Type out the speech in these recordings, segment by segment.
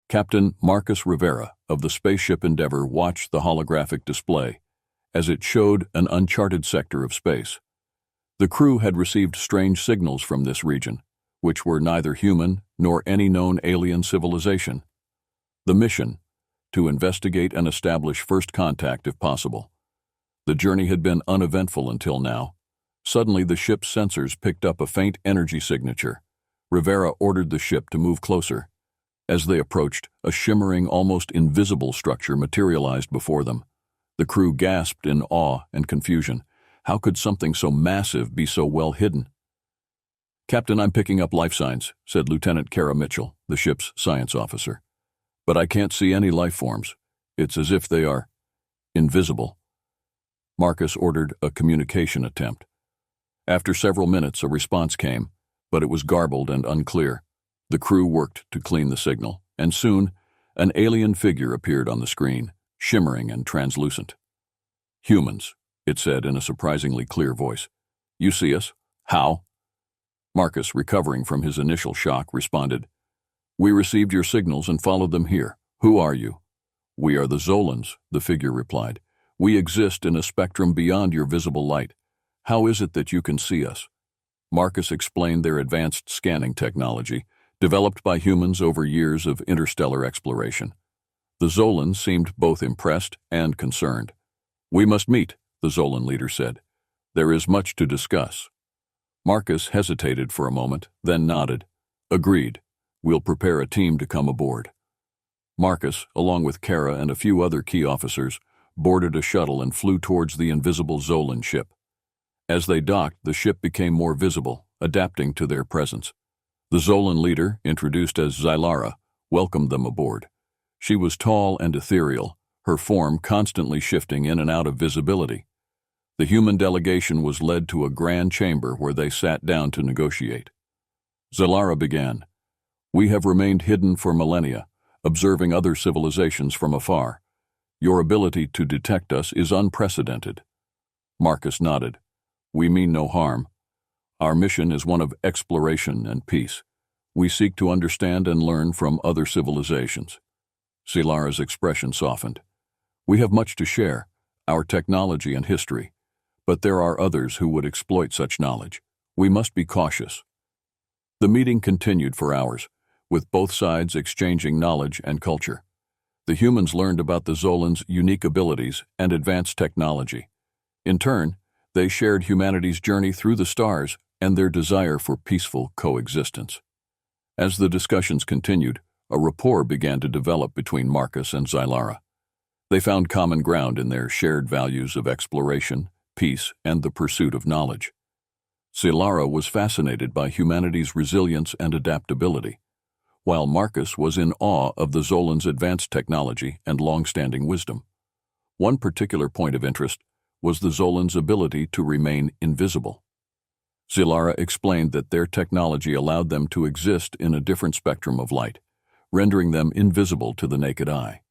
Captain Marcus Rivera of the spaceship Endeavour watched the holographic display as it showed an uncharted sector of space. The crew had received strange signals from this region, which were neither human nor any known alien civilization. The mission: to investigate and establish first contact if possible. The journey had been uneventful until now. Suddenly the ship's sensors picked up a faint energy signature. Rivera ordered the ship to move closer. As they approached, a shimmering, almost invisible structure materialized before them. The crew gasped in awe and confusion. How could something so massive be so well hidden? "Captain, I'm picking up life signs," said Lieutenant Kara Mitchell, the ship's science officer. "But I can't see any life forms. It's as if they are invisible." Marcus ordered a communication attempt. After several minutes, a response came, but it was garbled and unclear. The crew worked to clean the signal, and soon an alien figure appeared on the screen, shimmering and translucent. "Humans," it said in a surprisingly clear voice. "You see us? How?" Marcus, recovering from his initial shock, responded, "We received your signals and followed them here. Who are you?" "We are the Zolans," the figure replied. "We exist in a spectrum beyond your visible light. How is it that you can see us?" Marcus explained their advanced scanning technology, developed by humans over years of interstellar exploration. The Zolans seemed both impressed and concerned. "We must meet," the Zolan leader said. "There is much to discuss." Marcus hesitated for a moment, then nodded. "Agreed. We'll prepare a team to come aboard." Marcus, along with Kara and a few other key officers, boarded a shuttle and flew towards the invisible Zolan ship. As they docked, the ship became more visible, adapting to their presence. The Zolan leader, introduced as Zylara, welcomed them aboard. She was tall and ethereal, her form constantly shifting in and out of visibility. The human delegation was led to a grand chamber where they sat down to negotiate. Zylara began, "We have remained hidden for millennia, observing other civilizations from afar. Your ability to detect us is unprecedented." Marcus nodded. "We mean no harm. Our mission is one of exploration and peace. We seek to understand and learn from other civilizations." Zylara's expression softened. "We have much to share, our technology and history, but there are others who would exploit such knowledge. We must be cautious." The meeting continued for hours, with both sides exchanging knowledge and culture. The humans learned about the Zolans' unique abilities and advanced technology. In turn, they shared humanity's journey through the stars and their desire for peaceful coexistence. As the discussions continued, a rapport began to develop between Marcus and Zylara. They found common ground in their shared values of exploration, peace, and the pursuit of knowledge. Zylara was fascinated by humanity's resilience and adaptability, while Marcus was in awe of the Zolans' advanced technology and long-standing wisdom. One particular point of interest was the Zolans' ability to remain invisible. Zylara explained that their technology allowed them to exist in a different spectrum of light, rendering them invisible to the naked eye.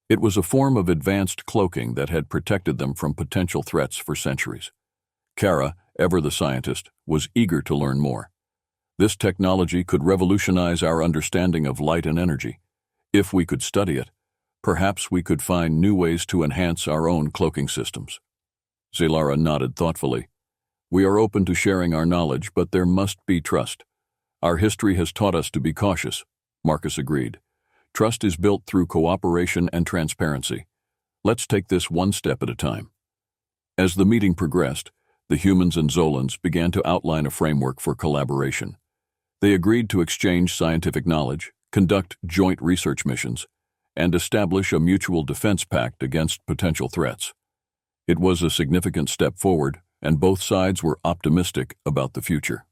It was a form of advanced cloaking that had protected them from potential threats for centuries. Kara, ever the scientist, was eager to learn more. This technology could revolutionize our understanding of light and energy. If we could study it, perhaps we could find new ways to enhance our own cloaking systems. Zylara nodded thoughtfully. "We are open to sharing our knowledge, but there must be trust. Our history has taught us to be cautious," Marcus agreed. "Trust is built through cooperation and transparency. Let's take this one step at a time." As the meeting progressed, the humans and Zolans began to outline a framework for collaboration. They agreed to exchange scientific knowledge, conduct joint research missions, and establish a mutual defense pact against potential threats. It was a significant step forward, and both sides were optimistic about the future.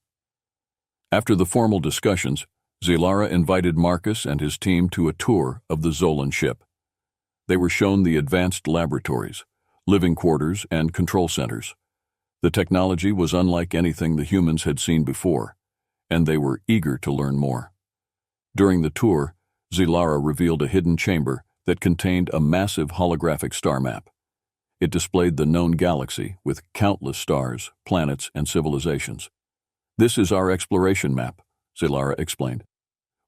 After the formal discussions, Zylara invited Marcus and his team to a tour of the Zolan ship. They were shown the advanced laboratories, living quarters, and control centers. The technology was unlike anything the humans had seen before, and they were eager to learn more. During the tour, Zylara revealed a hidden chamber that contained a massive holographic star map. It displayed the known galaxy with countless stars, planets, and civilizations. "This is our exploration map," Zylara explained.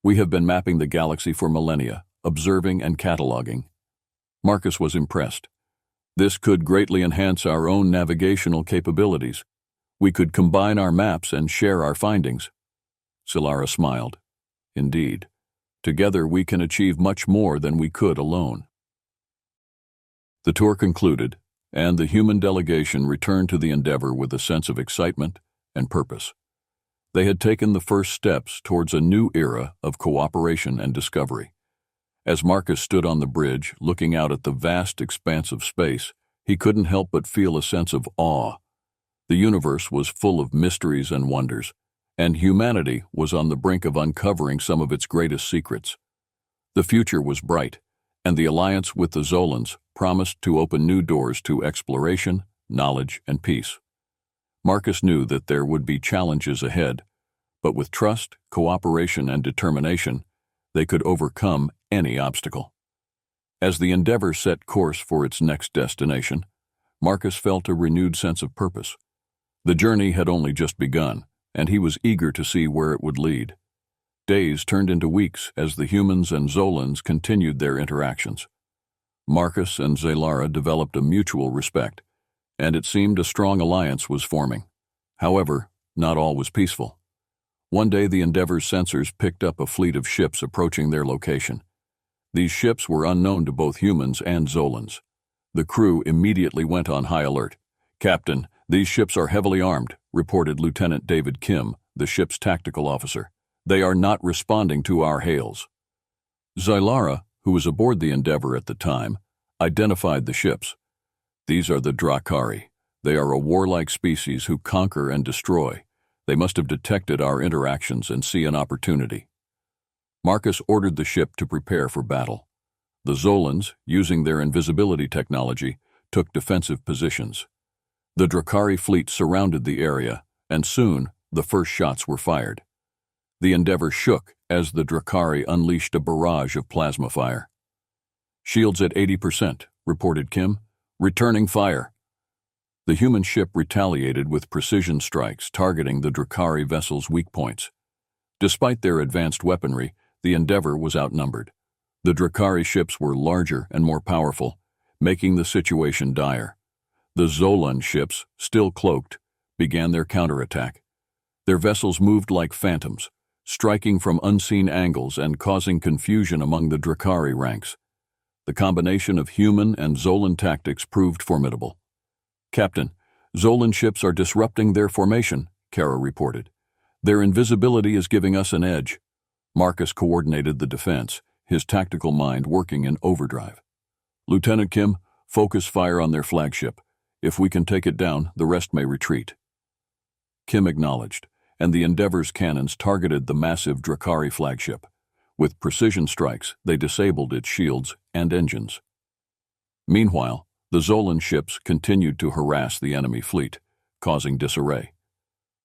"We have been mapping the galaxy for millennia, observing and cataloging. Marcus was impressed. This could greatly enhance our own navigational capabilities. We could combine our maps and share our findings. Zilara smiled. Indeed, together we can achieve much more than we could alone. The tour concluded, and the human delegation returned to the Endeavor with a sense of excitement and purpose. They had taken the first steps towards a new era of cooperation and discovery. As Marcus stood on the bridge, looking out at the vast expanse of space, he couldn't help but feel a sense of awe. The universe was full of mysteries and wonders, and humanity was on the brink of uncovering some of its greatest secrets. The future was bright, and the alliance with the Zolans promised to open new doors to exploration, knowledge, and peace. Marcus knew that there would be challenges ahead, but with trust, cooperation, and determination, they could overcome any obstacle. As the Endeavor set course for its next destination, Marcus felt a renewed sense of purpose. The journey had only just begun, and he was eager to see where it would lead. Days turned into weeks as the humans and Zolans continued their interactions. Marcus and Zilara developed a mutual respect, and it seemed a strong alliance was forming. However, not all was peaceful. One day the Endeavor's sensors picked up a fleet of ships approaching their location. These ships were unknown to both humans and Zolans. The crew immediately went on high alert. "Captain, these ships are heavily armed," reported Lieutenant David Kim, the ship's tactical officer. "They are not responding to our hails." Zilara, who was aboard the Endeavor at the time, identified the ships. "These are the Drari. They are a warlike species who conquer and destroy. They must have detected our interactions and see an opportunity." Marcus ordered the ship to prepare for battle. The Zolans, using their invisibility technology, took defensive positions. The Drari fleet surrounded the area, and soon the first shots were fired. The Endeavor shook as the Drari unleashed a barrage of plasma fire. "Shields at 80%, reported Kim. "Returning fire." The human ship retaliated with precision strikes targeting the Drari vessel's weak points. Despite their advanced weaponry, the Endeavor was outnumbered. The Drari ships were larger and more powerful, making the situation dire. The Zolan ships, still cloaked, began their counterattack. Their vessels moved like phantoms, striking from unseen angles and causing confusion among the Drari ranks. The combination of human and Zolan tactics proved formidable. "Captain, Zolan ships are disrupting their formation," Kara reported. "Their invisibility is giving us an edge." Marcus coordinated the defense, his tactical mind working in overdrive. "Lieutenant Kim, focus fire on their flagship. If we can take it down, the rest may retreat." Kim acknowledged, and the Endeavor's cannons targeted the massive Drari flagship. With precision strikes, they disabled its shields and engines. Meanwhile, the Zolan ships continued to harass the enemy fleet, causing disarray.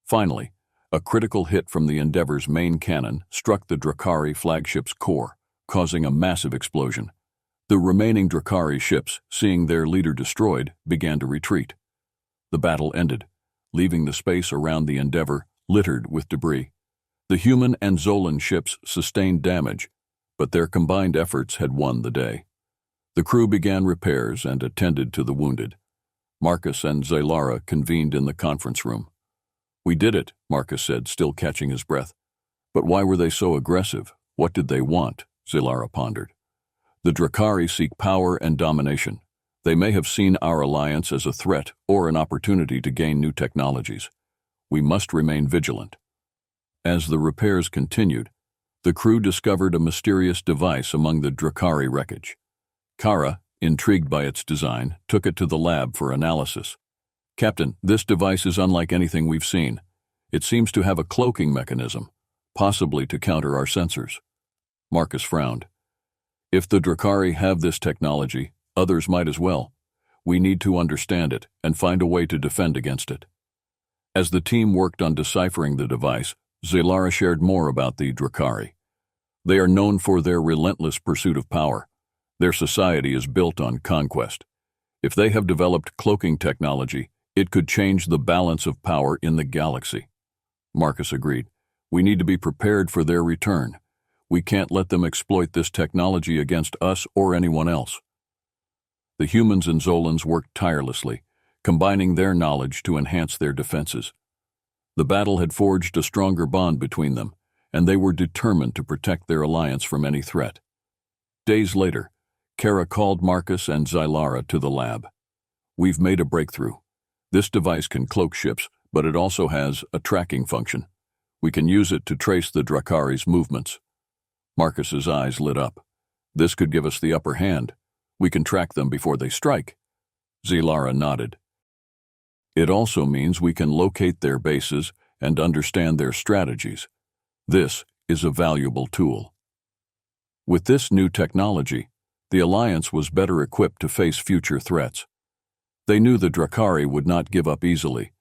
Finally, a critical hit from the Endeavor's main cannon struck the Drari flagship's core, causing a massive explosion. The remaining Drari ships, seeing their leader destroyed, began to retreat. The battle ended, leaving the space around the Endeavor littered with debris. The human and Zolan ships sustained damage, but their combined efforts had won the day. The crew began repairs and attended to the wounded. Marcus and Zilara convened in the conference room. "We did it," Marcus said, still catching his breath. "But why were they so aggressive? What did they want?" Zilara pondered. "The Drari seek power and domination. They may have seen our alliance as a threat or an opportunity to gain new technologies. We must remain vigilant." As the repairs continued, the crew discovered a mysterious device among the Drari wreckage. Kara, intrigued by its design, took it to the lab for analysis. "Captain, this device is unlike anything we've seen. It seems to have a cloaking mechanism, possibly to counter our sensors." Marcus frowned. "If the Drari have this technology, others might as well. We need to understand it and find a way to defend against it." As the team worked on deciphering the device, Zilara shared more about the Drari. "They are known for their relentless pursuit of power. Their society is built on conquest. If they have developed cloaking technology, it could change the balance of power in the galaxy." Marcus agreed. "We need to be prepared for their return. We can't let them exploit this technology against us or anyone else. The humans and Zolans worked tirelessly, combining their knowledge to enhance their defenses. The battle had forged a stronger bond between them, and they were determined to protect their alliance from any threat. Days later, Kara called Marcus and Zylara to the lab. "We've made a breakthrough. This device can cloak ships, but it also has a tracking function. We can use it to trace the Dracari's movements." Marcus's eyes lit up. "This could give us the upper hand. We can track them before they strike." Zylara nodded. "It also means we can locate their bases and understand their strategies. This is a valuable tool." With this new technology, the Alliance was better equipped to face future threats. They knew the Dracari would not give up easily,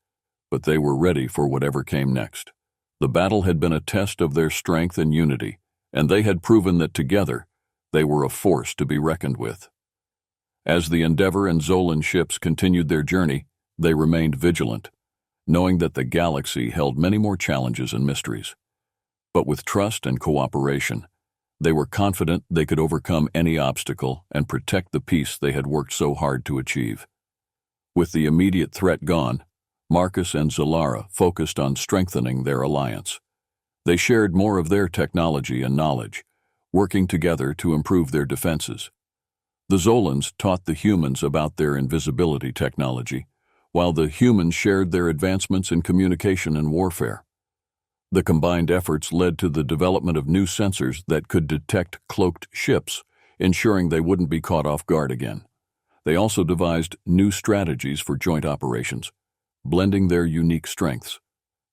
but they were ready for whatever came next. The battle had been a test of their strength and unity, and they had proven that together they were a force to be reckoned with. As the Endeavor and Zolan ships continued their journey, they remained vigilant, knowing that the galaxy held many more challenges and mysteries. But with trust and cooperation, they were confident they could overcome any obstacle and protect the peace they had worked so hard to achieve. With the immediate threat gone, Marcus and Zylara focused on strengthening their alliance. They shared more of their technology and knowledge, working together to improve their defenses. The Zolans taught the humans about their invisibility technology, while the humans shared their advancements in communication and warfare. The combined efforts led to the development of new sensors that could detect cloaked ships, ensuring they wouldn't be caught off guard again. They also devised new strategies for joint operations, blending their unique strengths.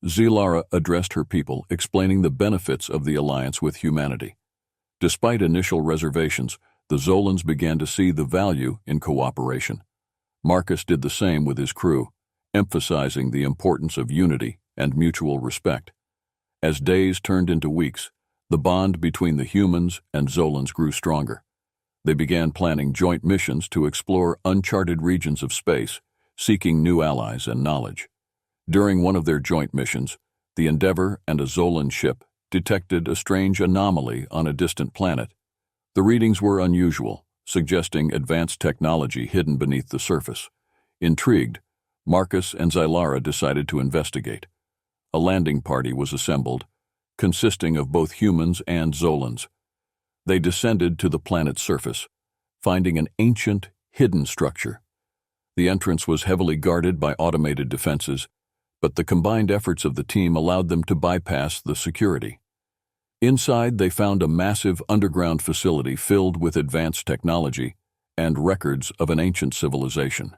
Zylara addressed her people, explaining the benefits of the alliance with humanity. Despite initial reservations, the Zolans began to see the value in cooperation. Marcus did the same with his crew, emphasizing the importance of unity and mutual respect. As days turned into weeks, the bond between the humans and Zolans grew stronger. They began planning joint missions to explore uncharted regions of space, seeking new allies and knowledge. During one of their joint missions, the Endeavor and a Zolan ship detected a strange anomaly on a distant planet. The readings were unusual, suggesting advanced technology hidden beneath the surface. Intrigued, Marcus and Zylara decided to investigate. A landing party was assembled, consisting of both humans and Zolans. They descended to the planet's surface, finding an ancient, hidden structure. The entrance was heavily guarded by automated defenses, but the combined efforts of the team allowed them to bypass the security. Inside, they found a massive underground facility filled with advanced technology and records of an ancient civilization.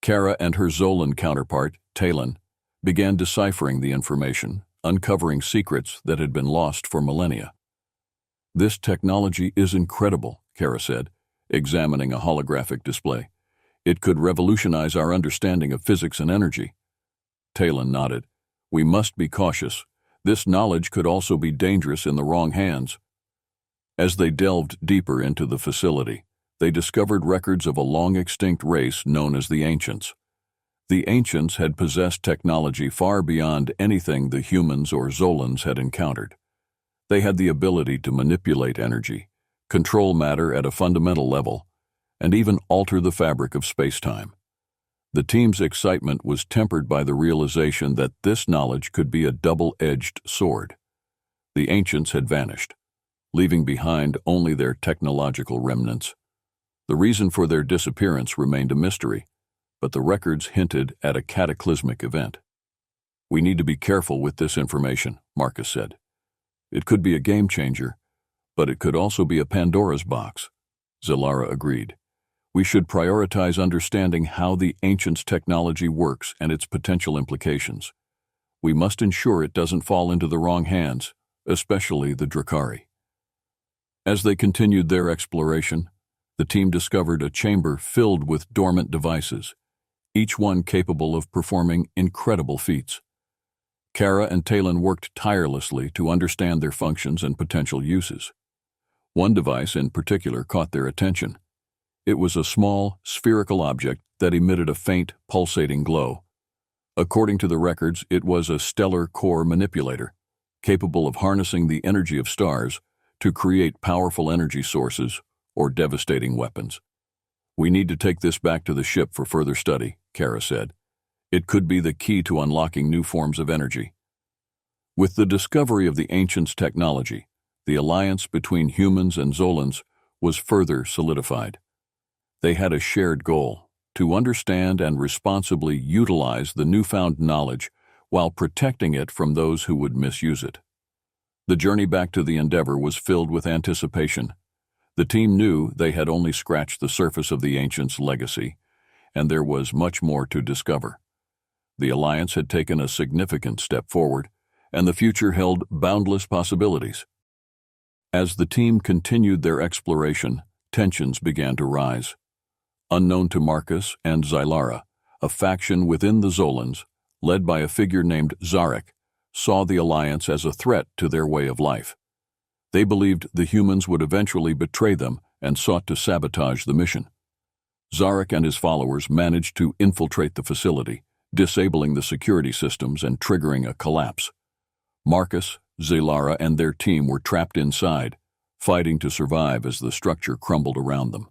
Kara and her Zolan counterpart, Talon, began deciphering the information, uncovering secrets that had been lost for millennia. "This technology is incredible," Kara said, examining a holographic display. "It could revolutionize our understanding of physics and energy." Talon nodded. "We must be cautious. This knowledge could also be dangerous in the wrong hands." As they delved deeper into the facility, they discovered records of a long-extinct race known as the Ancients. The Ancients had possessed technology far beyond anything the humans or Zolans had encountered. They had the ability to manipulate energy, control matter at a fundamental level, and even alter the fabric of space-time. The team's excitement was tempered by the realization that this knowledge could be a double-edged sword. The Ancients had vanished, leaving behind only their technological remnants. The reason for their disappearance remained a mystery, but the records hinted at a cataclysmic event. "We need to be careful with this information," Marcus said. "It could be a game-changer, but it could also be a Pandora's box." Zylara agreed. "We should prioritize understanding how the Ancients' technology works and its potential implications. We must ensure it doesn't fall into the wrong hands, especially the Dracari." As they continued their exploration, the team discovered a chamber filled with dormant devices, each one capable of performing incredible feats. Kara and Talon worked tirelessly to understand their functions and potential uses. One device in particular caught their attention. It was a small, spherical object that emitted a faint, pulsating glow. According to the records, it was a stellar core manipulator, capable of harnessing the energy of stars to create powerful energy sources or devastating weapons. "We need to take this back to the ship for further study," Kara said. "It could be the key to unlocking new forms of energy." With the discovery of the Ancients' technology, the alliance between humans and Zolans was further solidified. They had a shared goal: to understand and responsibly utilize the newfound knowledge while protecting it from those who would misuse it. The journey back to the Endeavor was filled with anticipation. The team knew they had only scratched the surface of the Ancients' legacy, and there was much more to discover. The Alliance had taken a significant step forward, and the future held boundless possibilities. As the team continued their exploration, tensions began to rise. Unknown to Marcus and Zylara, a faction within the Zolans, led by a figure named Zarek, saw the Alliance as a threat to their way of life. They believed the humans would eventually betray them and sought to sabotage the mission. Zarek and his followers managed to infiltrate the facility, disabling the security systems and triggering a collapse. Marcus, Zylara, and their team were trapped inside, fighting to survive as the structure crumbled around them.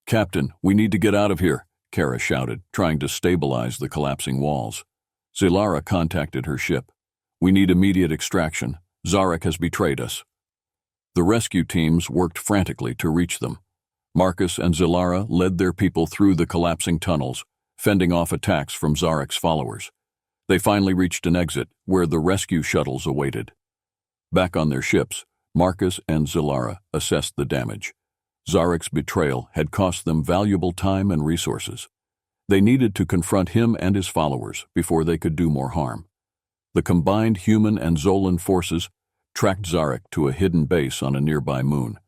"Captain, we need to get out of here," Kara shouted, trying to stabilize the collapsing walls. Zylara contacted her ship. "We need immediate extraction. Zarek has betrayed us." The rescue teams worked frantically to reach them. Marcus and Zylara led their people through the collapsing tunnels, fending off attacks from Zarek's followers. They finally reached an exit where the rescue shuttles awaited. Back on their ships, Marcus and Zylara assessed the damage. Zarek's betrayal had cost them valuable time and resources. They needed to confront him and his followers before they could do more harm. The combined human and Zolan forces tracked Zarek to a hidden base on a nearby moon.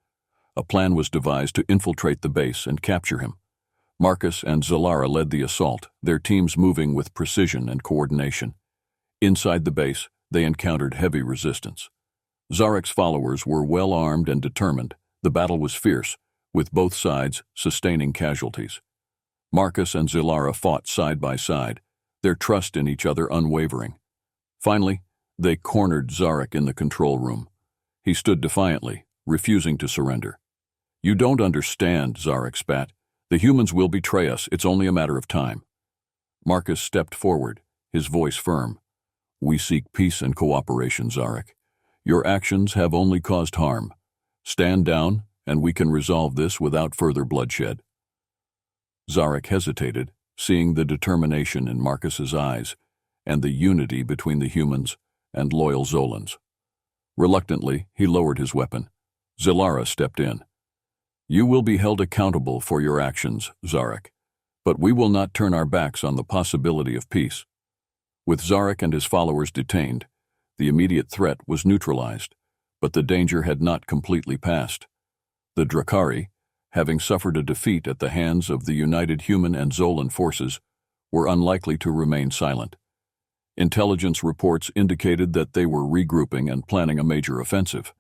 A plan was devised to infiltrate the base and capture him. Marcus and Zylara led the assault, their teams moving with precision and coordination. Inside the base, they encountered heavy resistance. Zarek's followers were well armed and determined. The battle was fierce, with both sides sustaining casualties. Marcus and Zylara fought side by side, their trust in each other unwavering. Finally, they cornered Zarek in the control room. He stood defiantly, refusing to surrender. "You don't understand," Zarek spat. "The humans will betray us. It's only a matter of time." Marcus stepped forward, his voice firm. "We seek peace and cooperation, Zarek. Your actions have only caused harm. Stand down, and we can resolve this without further bloodshed." Zarek hesitated, seeing the determination in Marcus's eyes and the unity between the humans and loyal Zolans. Reluctantly, he lowered his weapon. Zylara stepped in. "You will be held accountable for your actions, Zarek, but we will not turn our backs on the possibility of peace." With Zarek and his followers detained, the immediate threat was neutralized, but the danger had not completely passed. The Drari, having suffered a defeat at the hands of the united human and Zolan forces, were unlikely to remain silent. Intelligence reports indicated that they were regrouping and planning a major offensive.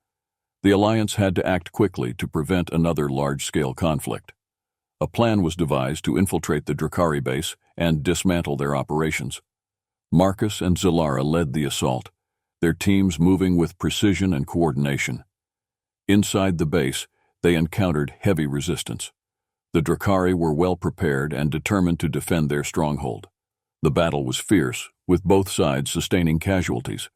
The Alliance had to act quickly to prevent another large-scale conflict. A plan was devised to infiltrate the Drari base and dismantle their operations. Marcus and Zylara led the assault, their teams moving with precision and coordination. Inside the base, they encountered heavy resistance. The Drari were well prepared and determined to defend their stronghold. The battle was fierce, with both sides sustaining casualties.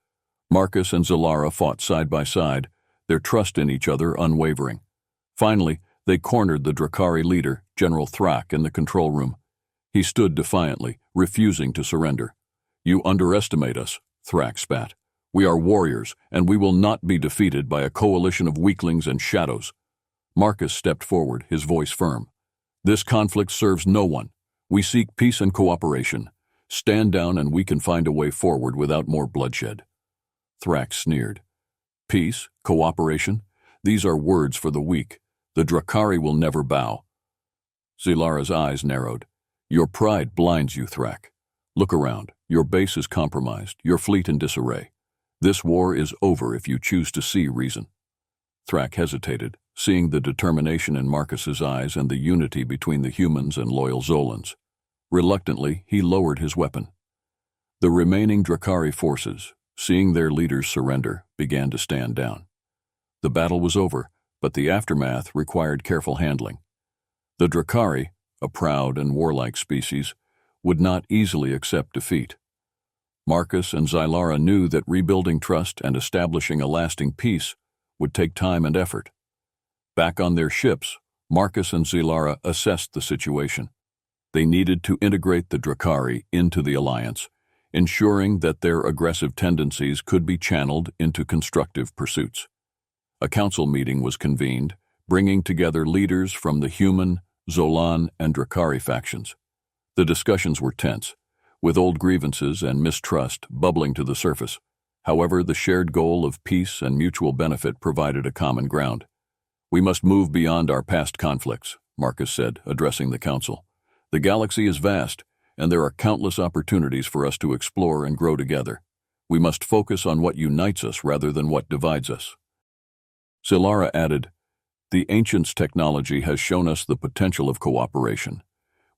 Marcus and Zylara fought side by side, their trust in each other unwavering. Finally, they cornered the Drari leader, General Thrak, in the control room. He stood defiantly, refusing to surrender. "You underestimate us," Thrak spat. "We are warriors, and we will not be defeated by a coalition of weaklings and shadows." Marcus stepped forward, his voice firm. "This conflict serves no one. We seek peace and cooperation. Stand down and we can find a way forward without more bloodshed." Thrak sneered. "Peace? Cooperation? These are words for the weak. The Drari will never bow." Zylara's eyes narrowed. "Your pride blinds you, Thrak. Look around. Your base is compromised, your fleet in disarray. This war is over if you choose to see reason." Thrak hesitated, seeing the determination in Marcus's eyes and the unity between the humans and loyal Zolans. Reluctantly, he lowered his weapon. The remaining Drari forces, seeing their leaders surrender, began to stand down. The battle was over, but the aftermath required careful handling. The Drari, a proud and warlike species, would not easily accept defeat. Marcus and Zylara knew that rebuilding trust and establishing a lasting peace would take time and effort. Back on their ships, Marcus and Zylara assessed the situation. They needed to integrate the Drari into the alliance, ensuring that their aggressive tendencies could be channeled into constructive pursuits. A council meeting was convened, bringing together leaders from the human, Zolan, and Drari factions. The discussions were tense, with old grievances and mistrust bubbling to the surface. However, the shared goal of peace and mutual benefit provided a common ground. "We must move beyond our past conflicts," Marcus said, addressing the council. "The galaxy is vast, and there are countless opportunities for us to explore and grow together. We must focus on what unites us rather than what divides us." Zylara added, "The Ancients' technology has shown us the potential of cooperation.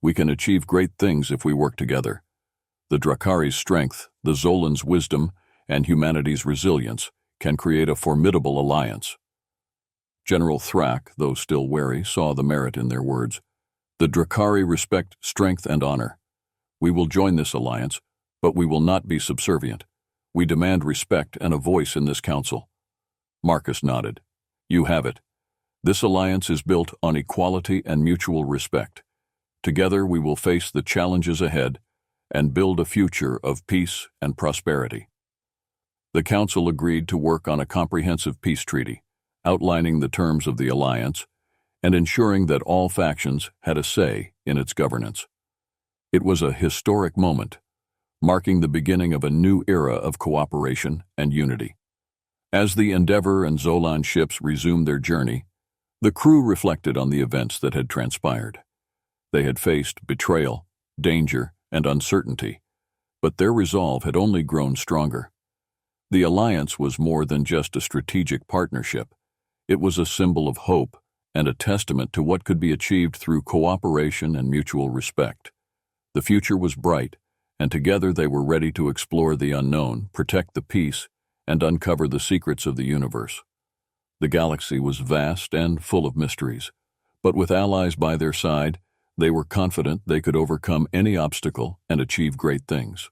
We can achieve great things if we work together. The Dracari's strength, the Zolan's wisdom, and humanity's resilience can create a formidable alliance." General Thrak, though still wary, saw the merit in their words. "The Dracari respect strength and honor. We will join this alliance, but we will not be subservient. We demand respect and a voice in this council." Marcus nodded. "You have it. This alliance is built on equality and mutual respect. Together we will face the challenges ahead and build a future of peace and prosperity." The council agreed to work on a comprehensive peace treaty, outlining the terms of the alliance and ensuring that all factions had a say in its governance. It was a historic moment, marking the beginning of a new era of cooperation and unity. As the Endeavor and Zolan ships resumed their journey, the crew reflected on the events that had transpired. They had faced betrayal, danger, and uncertainty, but their resolve had only grown stronger. The alliance was more than just a strategic partnership. It was a symbol of hope and a testament to what could be achieved through cooperation and mutual respect. The future was bright, and together they were ready to explore the unknown, protect the peace, and uncover the secrets of the universe. The galaxy was vast and full of mysteries, but with allies by their side, they were confident they could overcome any obstacle and achieve great things.